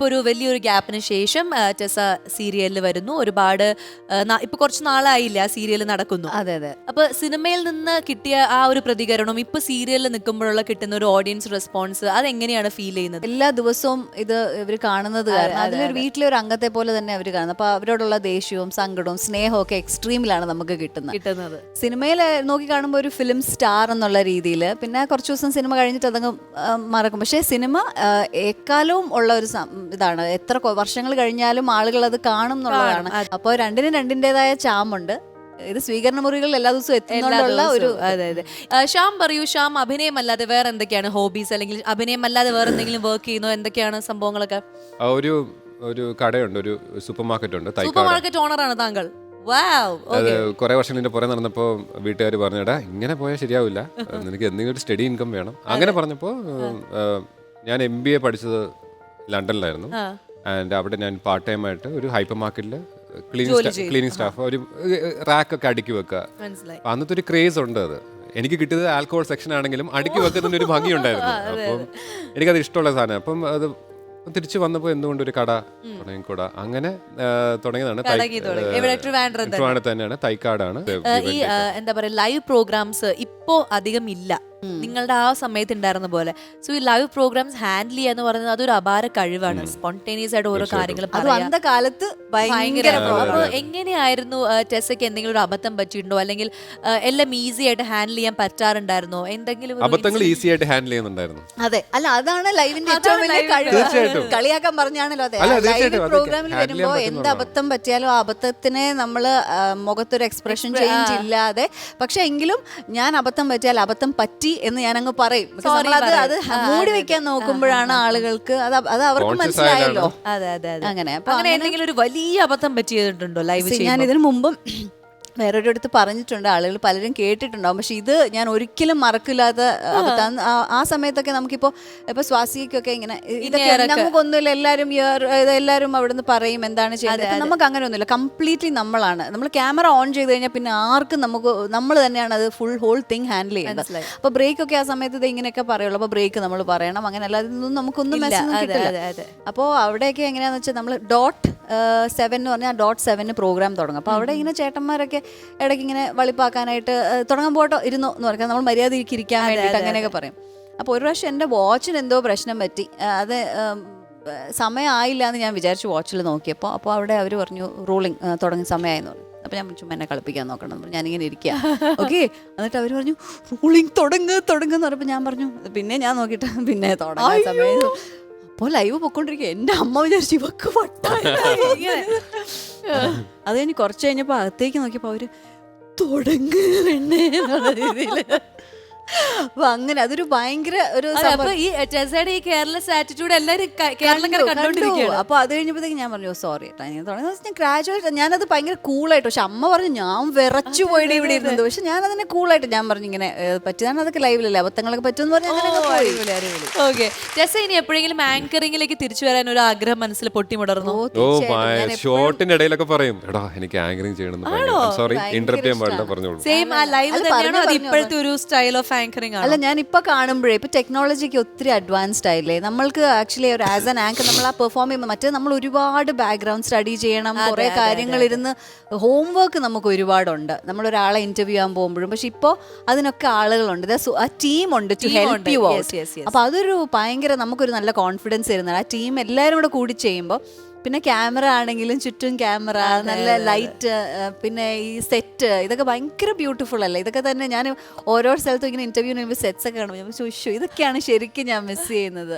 ഇപ്പൊ ഒരു വലിയൊരു ഗ്യാപ്പിന് ശേഷം ടെസ സീരിയലിൽ വരുന്നു. ഒരുപാട് ഇപ്പൊ കുറച്ച് നാളായില്ല സീരിയൽ നടക്കുന്നു. അതെ അതെ. അപ്പൊ സിനിമയിൽ നിന്ന് കിട്ടിയ ആ ഒരു പ്രതികരണം ഇപ്പൊ സീരിയലിൽ നിൽക്കുമ്പോഴുള്ള കിട്ടുന്ന ഒരു ഓഡിയൻസ് റെസ്പോൺസ് അതെങ്ങനെയാണ് ഫീൽ ചെയ്യുന്നത്? എല്ലാ ദിവസവും ഇത് ഇവർ കാണുന്നത് കാരണം അതിലൊരു വീട്ടിലെ ഒരു അംഗത്തെ പോലെ തന്നെ അവർ കാണുന്നത്. അപ്പൊ അവരോടുള്ള ദേഷ്യവും സങ്കടവും സ്നേഹവും ഒക്കെ എക്സ്ട്രീമിലാണ് നമുക്ക് കിട്ടുന്നത്. സിനിമയിൽ നോക്കി കാണുമ്പോൾ ഒരു ഫിലിം സ്റ്റാർ എന്നുള്ള രീതിയിൽ, പിന്നെ കുറച്ച് ദിവസം സിനിമ കഴിഞ്ഞിട്ട് അതങ്ങ് മറക്കും. പക്ഷേ സിനിമ എക്കാലവും ഉള്ള ഒരു ഇതാണ്. എത്ര വർഷങ്ങൾ കഴിഞ്ഞാലും ആളുകൾ അത് കാണും എന്നുള്ളതാണ്. അപ്പോൾ രണ്ടിൻ്റെതായ ചാമുണ്ട്. ഇത് സ്വീകരണ മുറികളിൽ എല്ലാ ദിവസവും എത്തുന്നുള്ള ഒരു. അതെ അതെ. ശ്യാം പറയൂ, ശ്യാം അഭിനയം അല്ലാതെ വേറെ എന്തൊക്കെയാണ് ഹോബീസ്, അല്ലെങ്കിൽ അഭിനയം അല്ലാതെ വേറെ എന്തെങ്കിലും വർക്ക് ചെയ്യുന്നോ? എന്തൊക്കെയാണ് സംഭവങ്ങളൊക്കെ? ഒരു കടയുണ്ട്, ഒരു സൂപ്പർ മാർക്കറ്റ് ഉണ്ട്. സൂപ്പർ മാർക്കറ്റ് ഓണറാണ് താങ്കൾ? അത് കുറെ വർഷത്തിന്റെ പുറകെ നടന്നപ്പോ വീട്ടുകാർ പറഞ്ഞടാ ഇങ്ങനെ പോയാൽ ശരിയാവില്ല, നിനക്ക് എന്തെങ്കിലും ഒരു സ്റ്റഡി ഇൻകം വേണം. അങ്ങനെ പറഞ്ഞപ്പോൾ ഞാൻ MBA പഠിച്ചത് ലണ്ടനിലായിരുന്നു. ആൻഡ് അവിടെ ഞാൻ പാർട്ട് ടൈം ആയിട്ട് ഒരു ഹൈപ്പർ മാർക്കറ്റിൽ ക്ലീനിങ് സ്റ്റാഫ്, ഒരു റാക്കൊക്കെ അടുക്കി വെക്കുക. അന്നത്തെ ഒരു ക്രേസ് ഉണ്ട്. അത് എനിക്ക് കിട്ടിയത് ആൽക്കഹോൾ സെക്ഷൻ ആണെങ്കിലും അടുക്കി വെക്കുന്നതിന് ഒരു ഭംഗിയുണ്ടായിരുന്നു. അപ്പം എനിക്കത് ഇഷ്ടമുള്ള സാധനം. അപ്പം അത് തിരിച്ചു വന്നപ്പോ എന്തുകൊണ്ട് ഒരു കട തുടങ്ങിക്കൂടാ, അങ്ങനെ തുടങ്ങിയതാണ്. തന്നെയാണ്, തൈക്കാടാണ്. ഈ എന്താ പറയാ ലൈവ് പ്രോഗ്രാംസ് ഇപ്പോ അധികം ഇല്ല, നിങ്ങളുടെ ആ സമയത്ത് ഉണ്ടായിരുന്ന പോലെ. സോ ഈ ലൈവ് പ്രോഗ്രാംസ് ഹാൻഡിൽ ചെയ്യാന്ന് പറയുന്നത് അതൊരു അപാര കഴിവാണ്. സ്പോണ്ടേനിയസ് ആയിട്ട് ഓരോ കാര്യങ്ങൾ കാലത്ത് ഭയങ്കര. അപ്പൊ എങ്ങനെയായിരുന്നു ടെസയ്ക്ക് എന്തെങ്കിലും ഒരു അബദ്ധം പറ്റിയിട്ടുണ്ടോ, അല്ലെങ്കിൽ എല്ലാം ഈസി ആയിട്ട് ഹാൻഡിൽ ചെയ്യാൻ പറ്റാറുണ്ടായിരുന്നോ? എന്തെങ്കിലും അബദ്ധങ്ങൾ ഈസി ആയിട്ട് ഹാൻഡിൽ ചെയ്യുന്നുണ്ടായിരുന്നു. അതെ, അല്ല അതാണ് ലൈവിന്റെ ഏറ്റവും വലിയ കഴിവ്. കളിയാക്കാൻ പറഞ്ഞാണല്ലോ. അതെ, ലൈവ് പ്രോഗ്രാമിൽ വരുമ്പോ എന്ത് അബദ്ധം പറ്റിയാലും ആ അബദ്ധത്തിനെ നമ്മള് മുഖത്തൊരു എക്സ്പ്രഷൻ ചേഞ്ച് ഇല്ലാതെ, പക്ഷെ എങ്കിലും ഞാൻ അബദ്ധം പറ്റിയാൽ അബദ്ധം പറ്റി എന്ന് ഞാൻ അങ്ങ് പറയും. അത് മൂടി വെക്കാൻ നോക്കുമ്പോഴാണ് ആളുകൾക്ക് അത് അവർക്ക് മനസ്സിലായല്ലോ. അങ്ങനെ എന്തെങ്കിലും ഒരു വലിയ അബദ്ധം പറ്റിയിട്ടുണ്ടോ ലൈവ്? ഞാൻ ഇതിനു മുമ്പും വേറൊരിടത്ത് പറഞ്ഞിട്ടുണ്ട്, ആളുകൾ പലരും കേട്ടിട്ടുണ്ടാവും. പക്ഷെ ഇത് ഞാൻ ഒരിക്കലും മറക്കില്ലാത്ത ആ സമയത്തൊക്കെ നമുക്കിപ്പോ ഇപ്പൊ സ്വാസിക്കൊക്കെ ഇങ്ങനെ ഇതൊക്കെ നമുക്കൊന്നുമില്ല, എല്ലാവരും അവിടെ നിന്ന് പറയും എന്താണ് ചെയ്യുന്നത്. നമുക്ക് അങ്ങനെ ഒന്നുമില്ല, കംപ്ലീറ്റ്ലി നമ്മൾ ക്യാമറ ഓൺ ചെയ്ത് കഴിഞ്ഞാൽ പിന്നെ ആർക്കും നമ്മൾ തന്നെയാണ് അത് ഫുൾ ഹോൾ തിങ് ഹാൻഡിൽ ചെയ്യുന്നത്. അപ്പൊ ബ്രേക്ക് ഒക്കെ ആ സമയത്ത് ഇത് ഇങ്ങനെയൊക്കെ പറയുള്ളൂ. അപ്പൊ ബ്രേക്ക് നമ്മൾ പറയണം, അങ്ങനെ അല്ലാതെ ഇതൊന്നും നമുക്കൊന്നും കിട്ടില്ല. അപ്പോൾ അവിടെയൊക്കെ എങ്ങനെയാന്ന് വെച്ചാൽ നമ്മൾ .7 എന്ന് പറഞ്ഞാൽ .7 പ്രോഗ്രാം തുടങ്ങും. അപ്പോൾ അവിടെ ഇങ്ങനെ ചേട്ടന്മാരൊക്കെ ഇടയ്ക്ക് ഇങ്ങനെ വളിപ്പാക്കാനായിട്ട് തുടങ്ങാൻ പോട്ടോ ഇരുന്നു എന്ന് പറഞ്ഞാൽ നമ്മൾ മര്യാദയ്ക്ക് ഇരിക്കാൻ വേണ്ടിയിട്ട് അങ്ങനെയൊക്കെ പറയും. അപ്പോൾ ഒരു പ്രാവശ്യം എൻ്റെ വാച്ചിന് എന്തോ പ്രശ്നം പറ്റി, അത് സമയമായില്ല എന്ന് ഞാൻ വിചാരിച്ചു വാച്ചിൽ നോക്കിയപ്പോൾ. അപ്പോൾ അവിടെ അവർ പറഞ്ഞു റൂളിങ് തുടങ്ങി സമയമായെന്ന് പറഞ്ഞു. അപ്പോൾ ഞാൻ ചുമ്മാ എന്നെ കളിപ്പിക്കാൻ നോക്കണം, ഞാനിങ്ങനെ ഇരിക്കുക. ഓക്കെ, എന്നിട്ട് അവർ പറഞ്ഞു റൂളിങ് തുടങ്ങുന്ന് പറഞ്ഞപ്പോൾ ഞാൻ പറഞ്ഞു പിന്നെ ഞാൻ നോക്കിയിട്ട് പിന്നെ തുടങ്ങാൻ സമയം. അപ്പോൾ ലൈവ് പൊക്കോണ്ടിരിക്കുക. എൻ്റെ അമ്മ വിചാരിച്ചു ഇവക്ക് വട്ടായി. അത് കഴിഞ്ഞ് കുറച്ച് കഴിഞ്ഞപ്പോൾ അകത്തേക്ക് നോക്കിയപ്പോൾ അവര് തുടങ്ങുന്നേ എന്നുള്ള രീതിയിൽ. അപ്പൊ അങ്ങനെ അതൊരു ഭയങ്കര ഒരു ഈ ടെസയുടെ ഈ കെയർലെസ് ആറ്റിറ്റ്യൂഡ് എല്ലാവരും കേരളക്കാർ കണ്ടോണ്ടിരിക്കുകയാണ്. അപ്പൊ അത് കഴിഞ്ഞപ്പോഴത്തേക്ക് ഞാൻ പറഞ്ഞു സോറി ഞാൻ ഗ്രാജുവേറ്റ്, ഞാനത് ഭയങ്കര കൂളായിട്ട്. പക്ഷെ അമ്മ പറഞ്ഞു ഞാൻ വിറച്ചു പോയിട്ട് ഇവിടെ ഇരുന്നത്. പക്ഷെ ഞാൻ അതിനെ കൂളായിട്ട് ഞാൻ പറഞ്ഞു ഇങ്ങനെ പറ്റിയതാണ്, അതൊക്കെ ലൈവിലല്ലേ അബദ്ധങ്ങളൊക്കെ പറ്റുമെന്ന് പറഞ്ഞു. ഓക്കെ, ടെസ ഇനി എപ്പോഴെങ്കിലും ആങ്കറിംഗിലേക്ക് തിരിച്ചു വരാൻ ഒരു ആഗ്രഹം മനസ്സിൽ പൊട്ടിമുടർന്നു? ഷോർട്ടിന്റെ ഇടയിലൊക്കെ പറയും എടാ എനിക്ക് ആങ്കറിംഗ് ചെയ്യണം, സോറി ഇന്റർപ്റ്റ് ചെയ്യാൻ പാടില്ല പറഞ്ഞോളൂ. സെയിം ആ ലൈവ് തന്നെയാണോ അത് ഇപ്പോഴത്തെ ഒരു സ്റ്റൈൽ ഓഫ്? അല്ല, ഞാൻ ഇപ്പൊ കാണുമ്പോഴേ ഇപ്പൊ ടെക്നോളജിക്ക് ഒത്തിരി അഡ്വാൻസ്ഡ് ആയില്ലേ. നമ്മൾക്ക് ആക്ച്വലി ഒരു ആസ് ആൻ ആങ്കർ നമ്മൾ ആ പെർഫോം ചെയ്യുമ്പോൾ മറ്റേ നമ്മൾ ഒരുപാട് ബാക്ക്ഗ്രൗണ്ട് സ്റ്റഡി ചെയ്യണം, കുറെ കാര്യങ്ങൾ ഇരുന്ന് ഹോംവർക്ക് നമുക്ക് ഒരുപാടുണ്ട് നമ്മളൊരാളെ ഇന്റർവ്യൂ ചെയ്യാൻ പോകുമ്പോഴും. പക്ഷെ ഇപ്പോൾ അതിനൊക്കെ ആളുകളുണ്ട്, ആ ടീമുണ്ട് ടു ഹെൽപ്പ് യു ഔട്ട്. അപ്പൊ അതൊരു ഭയങ്കര നമുക്കൊരു നല്ല കോൺഫിഡൻസ് തരുന്നത്. ആ ടീം എല്ലാവരും കൂടെ കൂടി ചെയ്യുമ്പോൾ. പിന്നെ ക്യാമറ ആണെങ്കിലും ചുറ്റും ക്യാമറ, നല്ല ലൈറ്റ്, പിന്നെ ഈ സെറ്റ്, ഇതൊക്കെ ഭയങ്കര ബ്യൂട്ടിഫുൾ അല്ലേ. ഇതൊക്കെ തന്നെ ഞാൻ ഓരോ സ്ഥലത്തും ഇങ്ങനെ ഇന്റർവ്യൂവിന് സെറ്റ്സ് ഒക്കെ കാണുമ്പോൾ ഞാൻ ചോദിച്ചു ഇതൊക്കെയാണ് ശരിക്കും ഞാൻ മിസ് ചെയ്യുന്നത്.